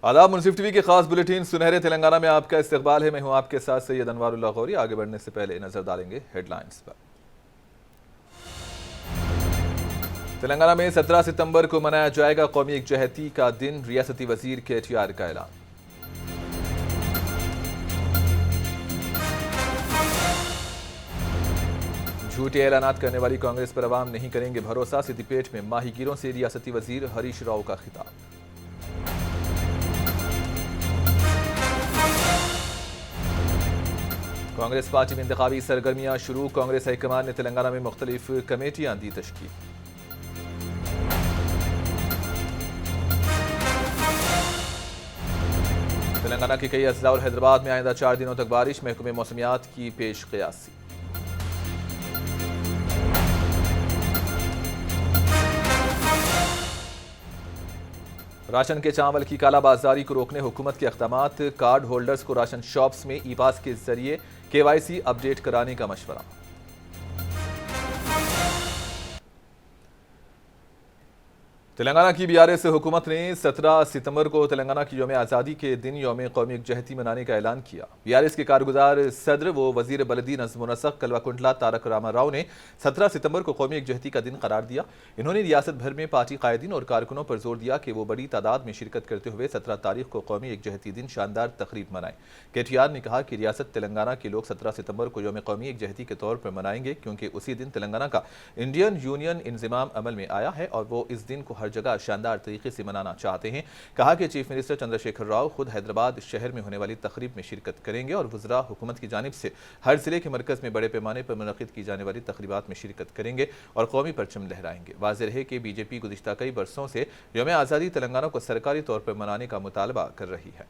आदाब। मुनसिफ टीवी के खास बुलेटिन सुनहरे तेलंगाना में आपका इस्तकबाल है। मैं हूं आपके साथ सैयद अनवारुल्लाह गौरी। आगे बढ़ने से पहले नजर डालेंगे हेडलाइंस पर। तेलंगाना में 17 सितंबर को मनाया जाएगा कौमी यकजहती का दिन, रियासती वजीर KTR का ऐलान। झूठे ऐलानात करने वाली कांग्रेस पर अवाम नहीं करेंगे भरोसा, सिद्दीपेट में माहीगीरों से रियासती वजीर हरीश राव का खिताब। कांग्रेस पार्टी में इंतखाबी सरगर्मियां शुरू, कांग्रेस हाईकमान ने तेलंगाना में मुख्तलिफ कमेटियां दी तश्कील। तेलंगाना के कई अजला और हैदराबाद में आइंदा 4 दिनों तक बारिश, महकमे मौसमियात की पेश क़यासी। राशन के चावल की कालाबाजारी को रोकने हुकूमत के अक़दामात, कार्ड होल्डर्स को राशन शॉप्स में ई पास के जरिए KYC अपडेट कराने का मशवरा। तेलंगाना की BRS हुकूमत ने 17 सितंबर को तेलंगाना की यौम आज़ादी के दिन यौम कौमी यकजहती मनाने का ऐलान किया। BRS के कारगुजार सदर व वजीर बलदी नज़्म नसक कलवाकुंटला तारक रामा राव ने 17 सितंबर को कौमी यकजहती का दिन करार दिया। इन्होंने रियासत भर में पार्टी कायदीन और कारकुनों पर जोर दिया कि वो बड़ी तादाद में शिरकत करते हुए 17 तारीख को कौमी यकजहती दिन शानदार तकरीब मनाएं। KTR ने कहा कि रियासत तेलंगाना के लोग 17 सितंबर को यौम कौमी यकजहती के तौर पर मनाएंगे, क्योंकि उसी दिन तेलंगाना का इंडियन यूनियन इंज़िमाम अमल में आया है और वो इस दिन को हर जगह शानदार तरीके से मनाना चाहते हैं। कहा कि चीफ मिनिस्टर चंद्रशेखर राव खुद हैदराबाद शहर में होने वाली तकरीब में शिरकत करेंगे और वज़रा हुकूमत की जानिब से हर जिले के मरकज़ में बड़े पैमाने पर मुनक़िद की जाने वाली तकरीबात में शिरकत करेंगे और कौमी परचम लहराएंगे। वाज़ेह है कि BJP गुज़िश्ता कई बरसों से यौम आज़ादी तेलंगाना को सरकारी तौर पर मनाने का मुतालबा कर रही है।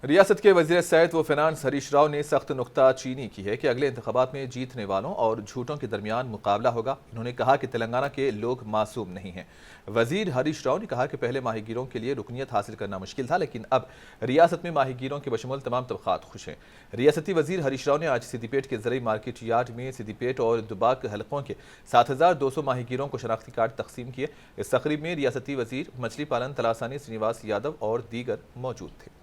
रियासत के वज़ीर सेहत व फिनांस हरीश राव ने सख्त नुक्ता चीनी की है कि अगले इंतखाबात में जीतने वालों और झूठों के दरमियान मुकाबला होगा। इन्होंने कहा कि तेलंगाना के लोग मासूम नहीं हैं। वज़ीर हरीश राव ने कहा कि पहले माहीगीरों के लिए रुकनियत हासिल करना मुश्किल था, लेकिन अब रियासत में माहीगीरों के बशमूल तमाम तबक़ात खुश हैं। रियासती वज़ीर हरीश राव ने आज सिद्दीपेट के ज़रई मार्केट यार्ड में सिद्दीपेट और दुबाक हलकों के 7200 माहीगीरों को शनाख्ती कार्ड तकसीम किए। इस तकरीब में रियासती वज़ीर मछली पालन तलासानी श्रीनिवास यादव और दीगर मौजूद थे।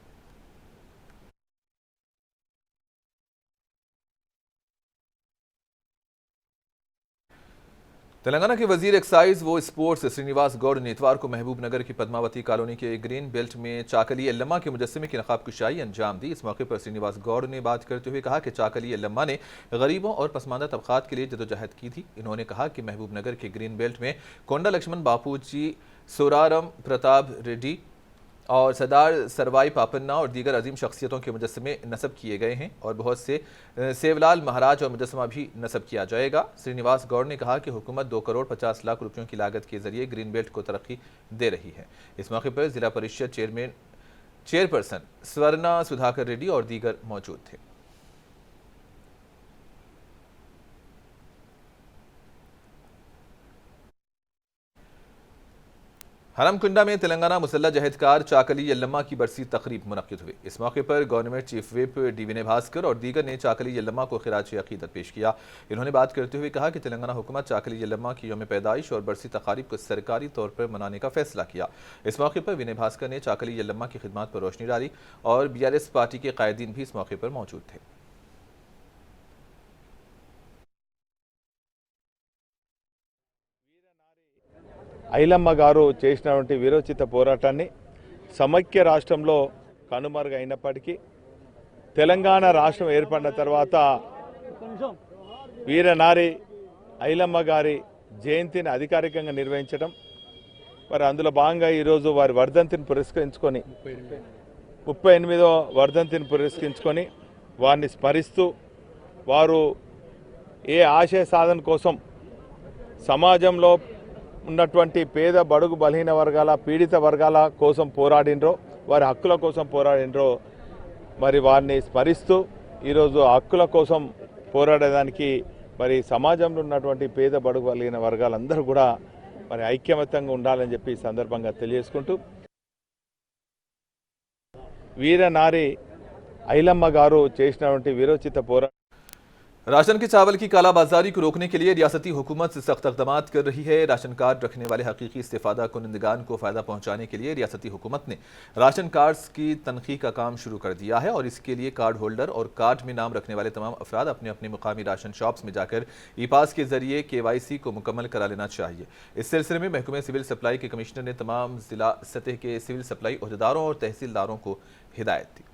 तेलंगाना के वजीर एक्साइज व स्पोर्ट्स श्रीनिवास गौड़ ने इतवार को महबूब नगर की पद्मावती कॉलोनी के ग्रीन बेल्ट में चाकली यल्लम्मा के मुजस्समे की नकाब कुशाई अंजाम दी। इस मौके पर श्रीनिवास गौड़ ने बात करते हुए कहा कि चाकली यल्लम्मा ने गरीबों और पसमानदा तबकात के लिए जदोजहद की थी। इन्होंने कहा कि महबूब नगर के ग्रीन बेल्ट में कोंडा लक्ष्मण बापूजी, सोरारम प्रताप रेड्डी और सरदार सरवाई पापन्ना और दीगर अजीम शख्सियतों के मुजस्समे नस्ब किए गए हैं और बहुत से सेवलाल महाराज और मुजस्समा भी नस्ब किया जाएगा। श्रीनिवास गौड़ ने कहा कि हुकूमत 2 करोड़ 50 लाख रुपयों की लागत के जरिए ग्रीन बेल्ट को तरक्की दे रही है। इस मौके पर जिला परिषद चेयरपर्सन स्वर्णा सुधाकर रेड्डी और दीगर मौजूद थे। हरमकुंडा में तेलंगाना मुसल्ला जहदकार चाकली यल्लम्मा की बरसी तकरीब मुनक्किद हुई। इस मौके पर गवर्नमेंट चीफ विप डी विनय भास्कर और दीगर ने चाकली यल्लम्मा को खिराज अकीदत पेश किया। इन्होंने बात करते हुए कहा कि तेलंगाना हुकूमत चाकली यल्लम्मा की यौम पैदाइश और बरसी तकारीब को सरकारी तौर पर मनाने का फैसला किया। इस मौके पर विनय भास्कर ने चाकली यल्लम्मा की खिदमत पर रोशनी डाली और BRS पार्टी के कायदीन भी इस मौके पर मौजूद थे। ఐలమ్మ గారు చేసినటువంటి వీరోచిత పోరాటాన్ని సమైక్య రాష్ట్రంలో కనుమరుగైనప్పటికీ తెలంగాణ రాష్ట్రం ఏర్పడిన తర్వాత వీరనారి ఐలమ్మ గారి జయంతిని అధికారికంగా నిర్వహించడం, మరి అందులో భాగంగా ఈరోజు వారి వర్ధంతిని పురస్కరించుకొని 38వ వర్ధంతిని పురస్కరించుకొని వారిని స్మరిస్తూ వారు ఏ ఆశయ సాధన కోసం సమాజంలో ఉన్నటువంటి పేద బడుగు బలహీన వర్గాల పీడిత వర్గాల కోసం పోరాడినరో, వారి హక్కుల కోసం పోరాడినరో, మరి వారిని స్మరిస్తూ ఈరోజు హక్కుల కోసం పోరాడడానికి మరి సమాజంలో ఉన్నటువంటి పేద బడుగు బలహీన వర్గాలందరూ కూడా మరి ఐక్యమత్యంగా ఉండాలని చెప్పి ఈ సందర్భంగా తెలియజేసుకుంటూ వీరనారి ఐలమ్మ గారు చేసినటువంటి వీరోచిత పోరాటం राशन के चावल की कालाबाजारी को रोकने के लिए रियासती हुकूमत सख्त इक़दाम कर रही है। राशन कार्ड रखने वाले हकीकी इस्तेफादा कुनंदगान को फ़ायदा पहुंचाने के लिए रियासती हुकूमत ने राशन कार्ड्स की तनखी का काम शुरू कर दिया है और इसके लिए कार्ड होल्डर और कार्ड में नाम रखने वाले तमाम अफराद अपने अपने मुकामी राशन शॉप्स में जाकर ई पास के जरिए KYC को मुकम्मल करा लेना चाहिए। इस सिलसिले में महकमे सिविल सप्लाई के कमिश्नर ने तमाम जिला सतह के सिविल सप्लाई अहदेदारों और तहसीलदारों को हिदायत दी।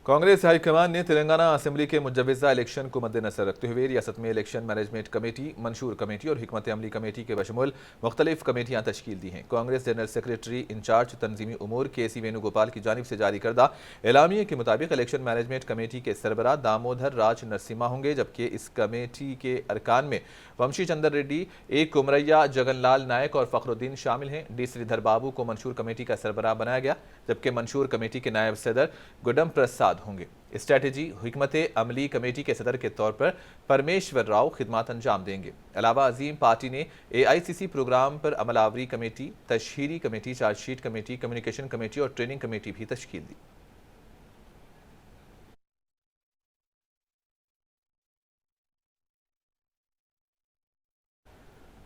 कांग्रेस हाईकमान ने तेलंगाना असेंबली के मुजव्वज़ा इलेक्शन को मद्देनजर रखते हुए रियासत में इलेक्शन मैनेजमेंट कमेटी, मंशूर कमेटी और हिकमत अमली कमेटी के बशमूल मुख्तलिफ कमेटियां तश्कील दी हैं। कांग्रेस जनरल सेक्रेटरी इंचार्ज तंजीमी उमूर KC वेणुगोपाल की जानिब से जारी करदा एलामिये के मुताबिक इलेक्शन मैनेजमेंट कमेटी के सरबराह दामोदर राज नरसिम्हा होंगे, जबकि इस कमेटी के अरकान में वंशी चंदर रेड्डी, A कुमरैया, जगनलाल नायक और फखरुद्दीन शामिल हैं। D श्रीधर बाबू को मंशूर कमेटी का सरबराह बनाया गया, जबकि मंशूर कमेटी के नायब सदर गुडम प्रसाद होंगे। स्ट्रेटजी हिकमत अमली कमेटी के सदर के तौर पर परमेश्वर राव खिदमत अंजाम देंगे। अलावा अजीम पार्टी ने AICC प्रोग्राम पर अमलावरी कमेटी, तशहीरी committee, chargesheet committee, communication committee और ट्रेनिंग कमेटी भी तश्कील दी।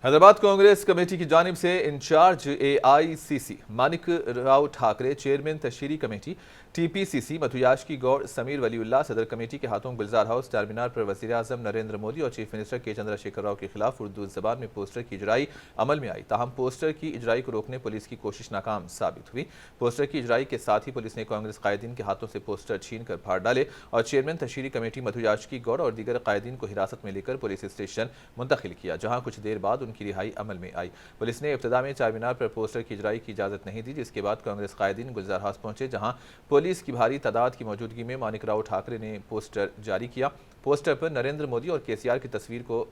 हैदराबाद कांग्रेस कमेटी की जानिब से incharge AICC Manik Rao Thackeray, chairman तशहीरी कमेटी TPCC मधुयाशकी गौड़, समीर वलीउल्लाह सदर कमेटी के हाथों गुलजार हाउस चारमीनार पर वज़ीर आज़म नरेंद्र मोदी और चीफ मिनिस्टर के चंद्रशेखर राव के खिलाफ उर्दू ज़बान में पोस्टर की इजराई अमल में आई। ताहम पोस्टर की इजराई को रोकने पुलिस की कोशिश नाकाम साबित हुई। पोस्टर की इजराई के साथ ही पुलिस ने कांग्रेस कायदीन के हाथों से पोस्टर छीन कर फाड़ डाले और चेयरमैन तशहीरी कमेटी मधुयाशकी गौड़ और दीगर कायदीन को हिरासत में लेकर पुलिस स्टेशन मुंतकिल किया, जहाँ कुछ देर बाद उनकी रिहाई अमल में आई। पुलिस ने इब्तिदा में चारमीनार पर पोस्टर की इजराई की इजाज़त नहीं दी, जिसके बाद कांग्रेस कायदीन गुलजार हाउस पहुंचे, जहाँ पुलिस की भारी तादाद की मौजूदगी में मानिक राव ठाकरे ने पोस्टर जारी किया। पोस्टर पर नरेंद्र मोदी और KCR की तस्वीर को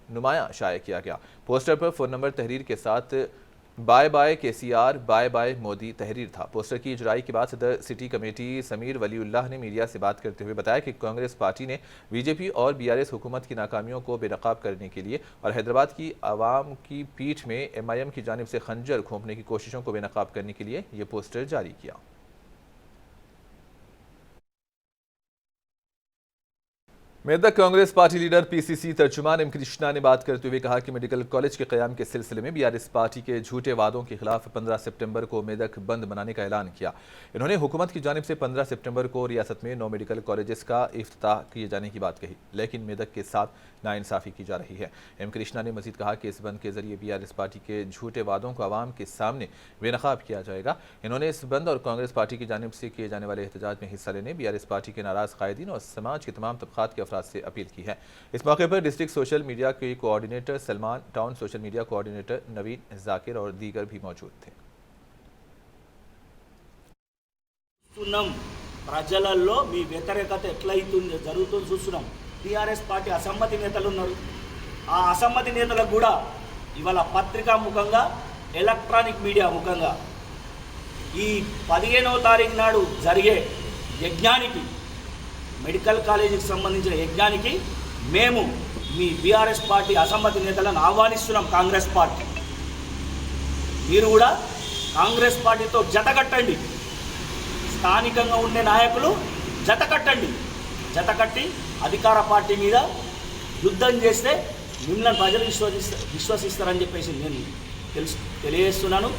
नुमाया शाया किया गया। पोस्टर पर फ़ोन नंबर तहरीर के साथ bye bye KCR, bye bye Modi तहरीर था। पोस्टर की इजराई के बाद सदर सिटी कमेटी समीर वलीउल्लाह ने मीडिया से बात करते हुए बताया कि कांग्रेस पार्टी ने BJP और BRS हुकूमत की नाकामियों को बेनकाब करने के लिए और हैदराबाद की आवाम की पीठ में MIM की जानिब से खंजर घोंपने की कोशिशों को बेनकाब करने के लिए ये पोस्टर जारी किया। Medak Congress party leader PCC तर्जुमान M Krishna ने बात करते हुए कहा कि मेडिकल कॉलेज के क़याम के सिलसिले में BRS पार्टी के झूठे वादों के खिलाफ 15 सितंबर को मेदक बंद मनाने का ऐलान किया। इन्होंने हुकूमत की जानिब से 15 सितंबर को रियासत में 9 मेडिकल कॉलेजेस का इफ्तिताह किए जाने की बात कही, लेकिन मेदक के साथ नाइंसाफ़ी की जा रही है। M कृष्णा ने मजीद कहा कि इस बंद के जरिए BRS पार्टी के झूठे वादों को आवाम के सामने बेनकाब किया जाएगा। इन्होंने इस बंद और कांग्रेस पार्टी की जानिब से किए जाने वाले एहतजाज में हिस्सा लेने BRS पार्टी के नाराज़ कायदीन और समाज के तमाम तबकात के अफराद से अपील की है। इस मौके पर डिस्ट्रिक्ट सोशल मीडिया के coordinator Salman, town social media coordinator Naveen, Zakir और दीगर भी मौजूद थे। ప్రజలలో మీ వ్యతిరేకత ఎట్లయితుంది జరుగుతుంది చూస్తున్నాం. టీఆర్ఎస్ పార్టీ అసమ్మతి నేతలు ఉన్నారు. ఆ అసమ్మతి నేతలకు కూడా ఇవాళ పత్రికా ముఖంగా, ఎలక్ట్రానిక్ మీడియా ముఖంగా ఈ 15వ తారీఖు నాడు జరిగే యజ్ఞానికి, మెడికల్ కాలేజీకి సంబంధించిన యజ్ఞానికి మేము మీ బీఆర్ఎస్ పార్టీ అసమ్మతి నేతలను ఆహ్వానిస్తున్నాం. కాంగ్రెస్ పార్టీ మీరు కూడా కాంగ్రెస్ పార్టీతో జతకట్టండి. స్థానికంగా ఉండే నాయకులు జతకట్టండి. జతకట్టి అధికార పార్టీ మీద యుద్ధం చేస్తే మిమ్మల్ని ప్రజలు విశ్వసిస్తారని చెప్పేసి నేను తెలియజేస్తున్నాను.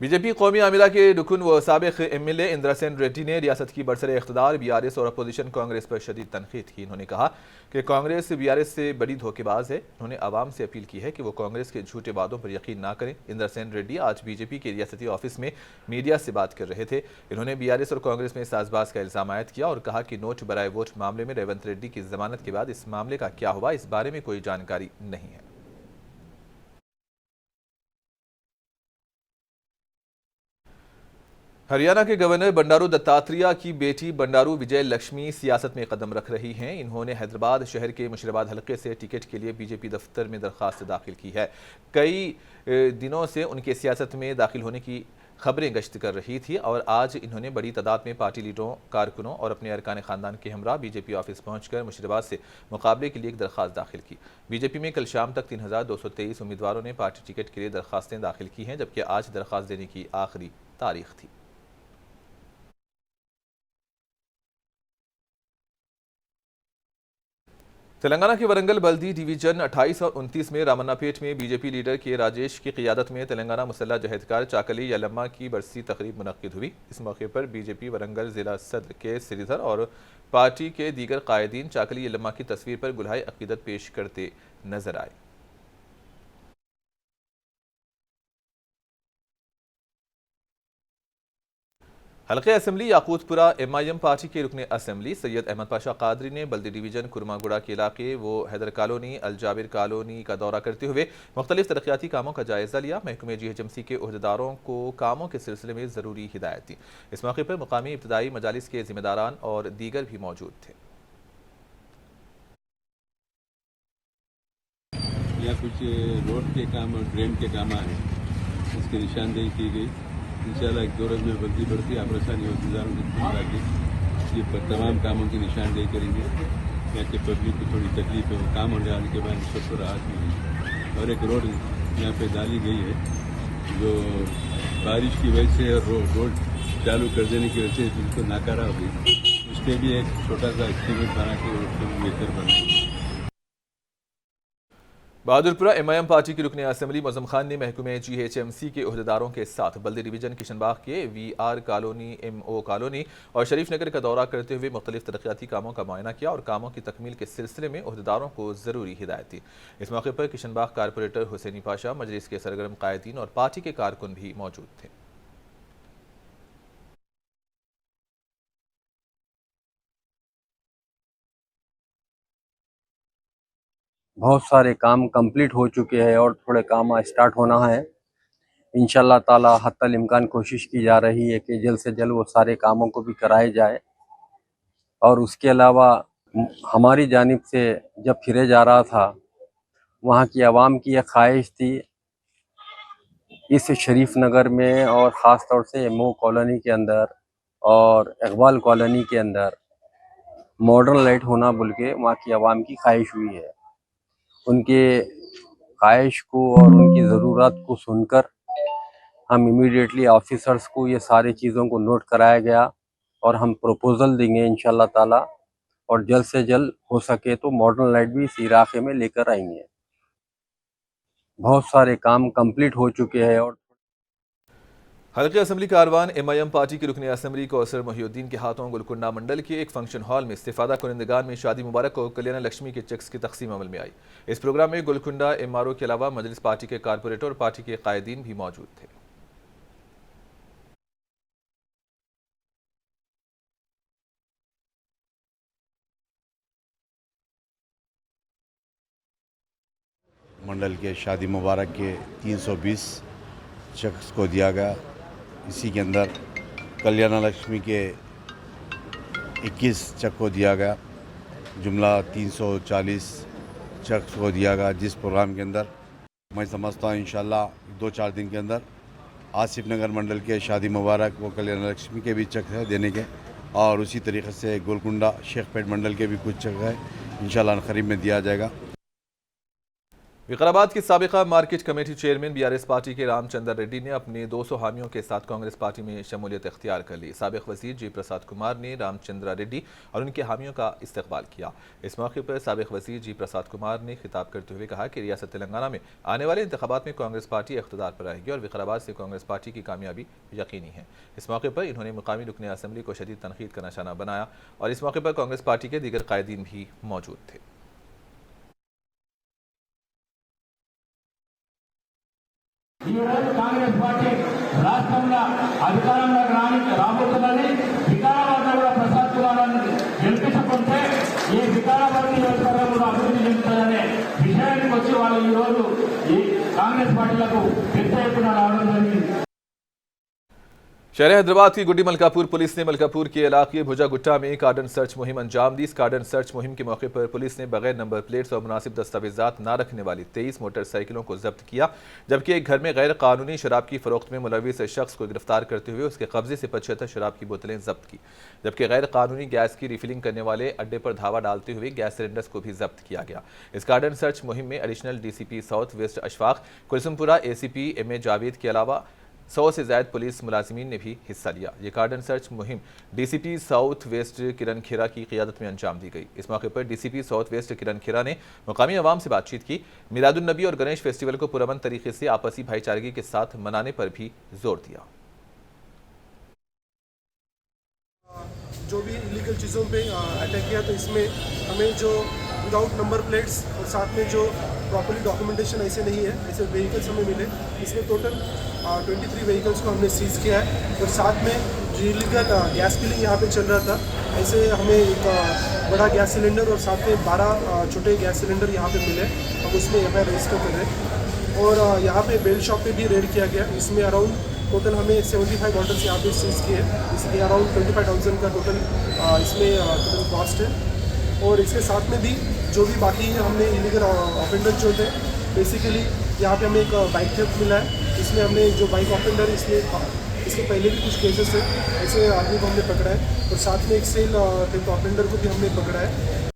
BJP कौमी आमिला के रुकन व साबिक MLA इंद्रासेन रेड्डी ने रियासत की बरसर इख्तिदार BRS और अपोजिशन कांग्रेस पर शदीद तनकीद की। उन्होंने कहा कि कांग्रेस BRS से बड़ी धोखेबाज है। उन्होंने आवाम से अपील की है कि वो कांग्रेस के झूठे वादों पर यकीन ना करें। इंद्रासेन रेड्डी आज BJP के रियासती ऑफिस में मीडिया से बात कर रहे थे। इन्होंने BRS और कांग्रेस में साजबाज का इल्ज़ाम आयद किया और कहा कि नोट बराए वोट मामले में रेवंत रेड्डी की जमानत के बाद इस मामले का क्या हुआ, इस बारे में कोई जानकारी नहीं है। हरियाणा के गवर्नर बंडारू दत्तात्रेय की बेटी बंडारू विजय लक्ष्मी सियासत में कदम रख रही हैं। इन्होंने हैदराबाद शहर के मुशीराबाद हलके से टिकट के लिए BJP दफ्तर में दरख्वास्त दाखिल की है। कई दिनों से उनके सियासत में दाखिल होने की खबरें गश्त कर रही थी और आज इन्होंने बड़ी तादाद में पार्टी लीडरों, कारकुनों और अपने अरकान खानदान के हमरा बीजेपी ऑफिस पहुंचकर मुर्शिदाबाद से मुकाबले के लिए एक दरख्वास्त दाखिल की। बीजेपी में कल शाम तक 3223 उम्मीदवारों ने पार्टी टिकट के लिए दरख्वास्तें दाखिल की हैं, जबकि आज दरख्वास्त देने की आखिरी तारीख थी। तेलंगाना के वरंगल बल्दी डिवीजन 28 और 29 में रामन्नापेट में बीजेपी लीडर के राजेश की क़ियादत में तेलंगाना मुसल्ला जहेदकार चाकली यलम्मा की बरसी तकरीब मुनक्किद हुई। इस मौके पर बीजेपी वरंगल जिला सदर के श्रीधर और पार्टी के दीगर कायदीन चाकली यलम्मा की तस्वीर पर गुलहाए अकीदत पेश करते नजर आए। हल्के असम्बली याकूतपुरा MIM पार्टी के रुकने असम्बली सैयद अहमद पाशा कादरी ने बल्दी डिवीजन कुरमागुड़ा के इलाके वो हैदर कॉलोनी, अलजाबिर कॉलोनी का दौरा करते हुए मुख्तलिफ तरक्याती कामों का जायजा लिया। महकमे GHMC के अहदेदारों को कामों के सिलसिले में ज़रूरी हिदायत दी। इस मौके पर मुकामी इब्तदाई मजालिस के जिम्मेदारान और दीगर भी मौजूद थे। या कुछ रोड के काम और ड्रेन के काम है, इसकी निशानदेही की गई। इंशाल्लाह 1-2 रोज में बल्दी बढ़ती आपरेशन इंतजारों की ये तमाम कामों की निशानदेही करेंगे। यहाँ के पब्लिक को थोड़ी तकलीफ है, वो काम हो जाने के बाद सबको राहत मिलेगी। और एक रोड यहाँ पे डाली गई है जो बारिश की वजह से रोड चालू कर देने की वजह से बिल्कुल नाकारा हो गई, उस पर भी एक छोटा सा एस्टीमेट बना के उसको बेहतर बनाएंगे। बहादुरपुरा MIM पार्टी की रुकने असम्बली मौजम खान ने महकमे GHMC के अहदेदारों के साथ बल्दी डिवीजन किशनबाग के VR कॉलोनी, MO कॉलोनी और शरीफ नगर का दौरा करते हुए मुख्तलिफ तरक्याती कामों का मुआयना किया और कामों की तकमील के सिलसिले में अहदेदारों को ज़रूरी हिदायत दी। इस मौके पर किशनबाग कारपोरेटर हुसैनी पाशा, मजलिस के सरगर्म कायदीन और पार्टी के कारकुन भी मौजूद थे। बहुत सारे काम कंप्लीट हो चुके हैं और थोड़े काम स्टार्ट होना है। इंशाल्लाह ताला हत्तल इम्कान कोशिश की जा रही है कि जल्द से जल्द वो सारे कामों को भी कराए जाए। और उसके अलावा हमारी जानिब से जब फिरे जा रहा था, वहाँ की आवाम की यह ख्वाहिश थी इस शरीफ नगर में और ख़ास तौर से MO कॉलोनी के अंदर और इकबाल कॉलोनी के अंदर मॉडर्न लाइट होना बोल के वहाँ की आवाम की ख्वाहिश हुई है। उनके ख्वाहिश को और उनकी ज़रूरत को सुनकर हम इमीडिएटली ऑफिसर्स को ये सारी चीज़ों को नोट कराया गया और हम प्रपोज़ल देंगे इंशाल्लाह ताला, और जल्द से जल्द हो सके तो मॉडर्न लाइट भी इस इलाके में लेकर आएंगे। बहुत सारे काम कंप्लीट हो चुके हैं। और हल्के असम्बली कारवान MIM पार्टी के रुकने असम्बली कौसर मोहिउद्दीन के हाथों गोलकुंडा मंडल के एक फंक्शन हॉल में इस्तिफादा कुनिंदगान में शादी मुबारक और कल्याण लक्ष्मी के चेक्स की तकसीम अमल में आई। इस प्रोग्राम में गोलकुंडा MRO के अलावा मजलिस पार्टी के कारपोरेटर और पार्टी के कायदीन भी मौजूद थे। मंडल के शादी मुबारक के 320 चेक्स को दिया गया। इसी के अंदर कल्याण लक्ष्मी के 21 चेक को दिया गया। जुमला 340 चेक्स को दिया गया, जिस प्रोग्राम के अंदर मैं समझता हूँ इंशाल्लाह 2-4 दिन के अंदर आसिफ नगर मंडल के शादी मुबारक वो कल्याण लक्ष्मी के भी चेक है देने के, और उसी तरीके से गोलकुंडा शेखपेट मंडल के भी कुछ चेक है इंशाल्लाह करीब में दिया जाएगा। विकाराबाद की साबिका market committee chairman BRS party के रामचंद्र रेड्डी ने अपने 200 हामियों के साथ कांग्रेस पार्टी में शमूलियत इख्तियार कर ली। साबिक वजीर जी प्रसाद कुमार ने रामचंद्र रेड्डी और उनके हामियों का इस्तकबाल किया। इस मौके पर साबिक वजीर जी प्रसाद कुमार ने खिताब करते हुए कहा कि रियासत तेलंगाना में आने वाले इंतखाबात में कांग्रेस पार्टी इख्तिदार पर रहेगी और विकाराबाद से कांग्रेस पार्टी की कामयाबी यकीनी है। इस मौके पर इन्होंने मुकामी रुकने असम्बली को शदीद तनकीद का निशाना बनाया और इस मौके पर कांग्रेस पार्टी के दीगर कायदीन भी मौजूद थे। కాంగ్రెస్ పార్టీ రాష్ట్రంలో అధికారంలోకి రాబోతున్నది. వికారాబాద్లో కూడా ప్రసాద్ కుమార్ గెలిపించుకుంటే ఈ వికారాబాద్ నియోజకవర్గం కూడా అభివృద్ధి చెందుతుందనే విషయానికి వచ్చి వాళ్ళు ఈరోజు ఈ కాంగ్రెస్ పార్టీలకు పెద్ద ఎత్తున రావడం జరిగింది. शहर हैदराबाद की गुड्डी मलकापुर पुलिस ने मलकापुर के इलाके भुजा गुट्टा में कार्डन सर्च मुहिम अंजाम दी। इस कार्डन सर्च मुहिम के मौके पर पुलिस ने बगैर नंबर प्लेट्स और मुनासिब दस्तावेजात न रखने वाली 23 मोटरसाइकिलों को जब्त किया, जबकि एक घर में गैर कानूनी शराब की फरोख्त में मुलविस शख्स को गिरफ्तार करते हुए उसके कब्जे से 75 शराब की बोतलें जब्त की, जबकि गैर कानूनी गैस की रिफिलिंग करने वाले अड्डे पर धावा डालते हुए गैस सिलेंडर्स को भी जब्त किया गया। इस कार्डन सर्च मुहिम में additional DCP south west Ashfaq, Kulsumpura ACP M A Javed के अलावा 100 से ज्यादा पुलिस मुलाजिमीन ने भी हिस्सा लिया। ये कार्डन सर्च मुहिम डीसीपी साउथ वेस्ट किरण खेरा की क़ियादत में अंजाम दी गई। इस मौके पर डीसीपी साउथ वेस्ट किरण खेरा ने मुकामी अवाम से बातचीत की, मिलादुन्नबी और गणेश फेस्टिवल को पुरअमन तरीके से आपसी भाईचारगी के साथ मनाने पर भी जोर दिया। जो भी इलीगल चीज़ों पे अटैक किया, तो इसमें हमें जो विदाउट नंबर प्लेट्स और साथ में जो प्रॉपर्ली डॉक्यूमेंटेशन ऐसे नहीं है, ऐसे व्हीकल्स हमें मिले। इसमें टोटल 23 व्हीकल्स को हमने सीज किया है और साथ में जो इलीगल गैस फिलिंग यहाँ पे चल रहा था, ऐसे हमें एक बड़ा गैस सिलेंडर और साथ में 12 छोटे गैस सिलेंडर यहाँ पे मिले। हम उसमें एफआईआर रजिस्टर कर रहे हैं और यहाँ पे बेल शॉप पे भी रेड किया गया। इसमें अराउंड टोटल हमें 75 बॉटल्स यहाँ पे सीज किए, इसलिए अराउंड 25,000 का टोटल इसमें टोटल कॉस्ट है। और इसके साथ में भी जो भी बाकी हमने इलीगल ऑफेंडर जो थे, बेसिकली यहाँ पे हमें एक बाइक थेफ्ट मिला है। इसमें हमने जो बाइक ऑफेंडर इसके पहले भी कुछ केसेस है, ऐसे आदमी को हमने पकड़ा है और साथ में एक सेल थेफ्ट ऑफेंडर को भी हमने पकड़ा है।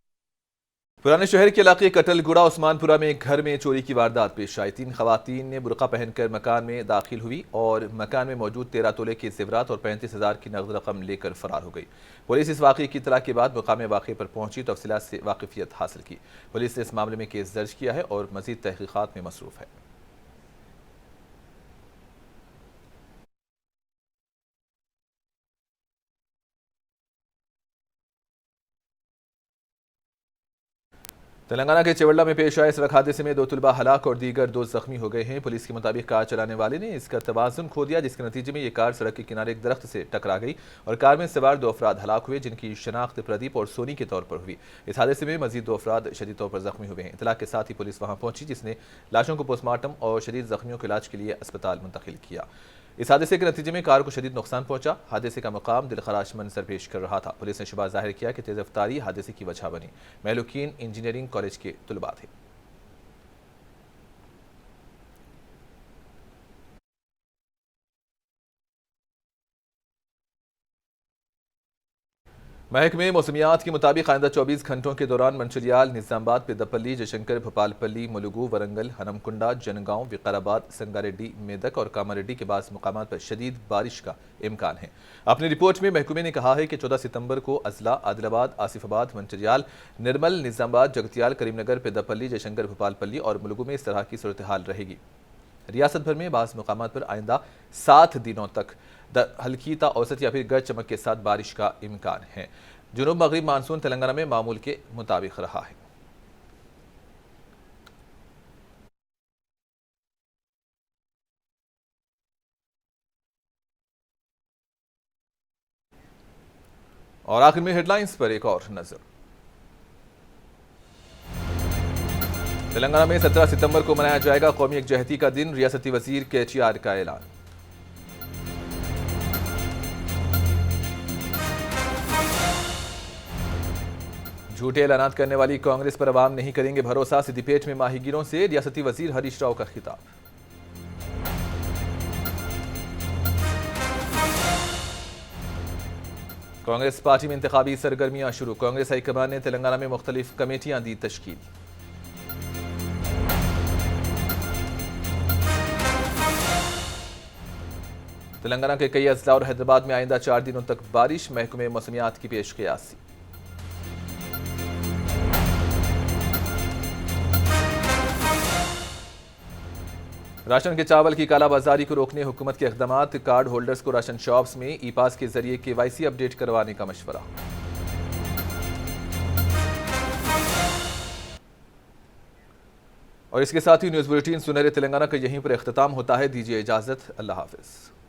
पुराने शहर के इलाके कटलगुड़ा उस्मानपुरा में एक घर में चोरी की वारदात पेश आई। 3 खवातीन ने बुर्का पहनकर मकान में दाखिल हुई और मकान में मौजूद 13 तोले के जेवरात और 35,000 की नकद रकम लेकर फरार हो गई। पुलिस इस वाक़े की इत्तला के बाद मुकाम वाक़े पर पहुंची, तफसीलात से वाकिफियत हासिल की। पुलिस ने इस मामले में केस दर्ज किया है और मजीद तहकीकात में मसरूफ़ है। तेलंगाना के चेवल्ला में पेश आए सड़क हादसे में 2 तुलबा हलाक और दीगर 2 जख्मी हो गए हैं। पुलिस के मुताबिक कार चलाने वाले ने इसका तवाज़ुन खो दिया, जिसके नतीजे में ये कार सड़क के किनारे एक दरख्त से टकरा गई और कार में सवार 2 अफराद हलाक हुए, जिनकी शनाख्त प्रदीप और सोनी के तौर पर हुई। इस हादसे में मजीद 2 अफराद शदीद तौर पर जख्मी हुए हैं। इतला के साथ ही पुलिस वहां पहुंची, जिसने लाशों को पोस्टमार्टम और शदीद जख्मियों के इलाज के लिए अस्पताल मुंतकिल किया। इस हादसे के नतीजे में कार को शदीद नुकसान पहुंचा। हादसे का मकाम दिलखराश मंजर पेश कर रहा था। पुलिस ने शुबा जाहिर किया कि तेज रफ्तारी हादसे की वजह बनी। महलुकीन इंजीनियरिंग कॉलेज के तुलबा थे। महकमे मौसमियात के मुताबिक आइंदा 24 घंटों के दौरान मंचिलियाल, निजामाबाद, पेद्दापल्ली, जयशंकर, भोपालपल्ली, मुलुगू, वरंगल, हनमकुंडा, जनगांव, विकाराबाद, संगारेड्डी, मेदक और कामारेड्डी के बाज़ मुकामात पर शदीद बारिश का इम्कान है। अपनी रिपोर्ट में महकमे ने कहा है कि 14 सितंबर को अजला, आदिलाबाद, आसिफाबाद, मंचिलियाल, निर्मल, निजामाबाद, जगतियाल, करीमनगर, पेद्दापल्ली, जयशंकर, भोपालपल्ली और मुलुगू में इस तरह की सूरत हाल रहेगी। रियासत भर में बाज़ मुकामात पर आइंदा 7 दिनों तक हल्की ता औसत या फिर गरज चमक के साथ बारिश का इम्कान है। जुनूब मगरिब मानसून तेलंगाना में मामूल के मुताबिक रहा है। और आखिर में हेडलाइंस पर एक और नजर। तेलंगाना में 17 सितंबर को मनाया जाएगा कौमी यकजहती का दिन, रियासती वजीर KHR का ऐलान। झूठे ऐलानात करने वाली कांग्रेस पर अवाम नहीं करेंगे भरोसा, सिद्दीपेट में माहीगीरों से रियासती वजीर हरीश राव का खिताब। कांग्रेस पार्टी में इंतखाबी सरगर्मियां शुरू, कांग्रेस हाईकमान ने तेलंगाना में मुख्तलिफ कमेटियां दी तश्कील। तेलंगाना के कई अजला और हैदराबाद में आइंदा 4 दिनों तक बारिश, महकमे मौसमियात की पेश क़यासी। राशन के चावल की कालाबाजारी को रोकने हुकूमत के इक़दामात, कार्ड होल्डर्स को राशन शॉप्स में ई-पास के जरिए KYC अपडेट करवाने का मशवरा। और इसके साथ ही न्यूज़ बुलेटिन सुनहरे तेलंगाना का यहीं पर इख्तिताम होता है। दीजिए इजाज़त, अल्लाह हाफ़िज़।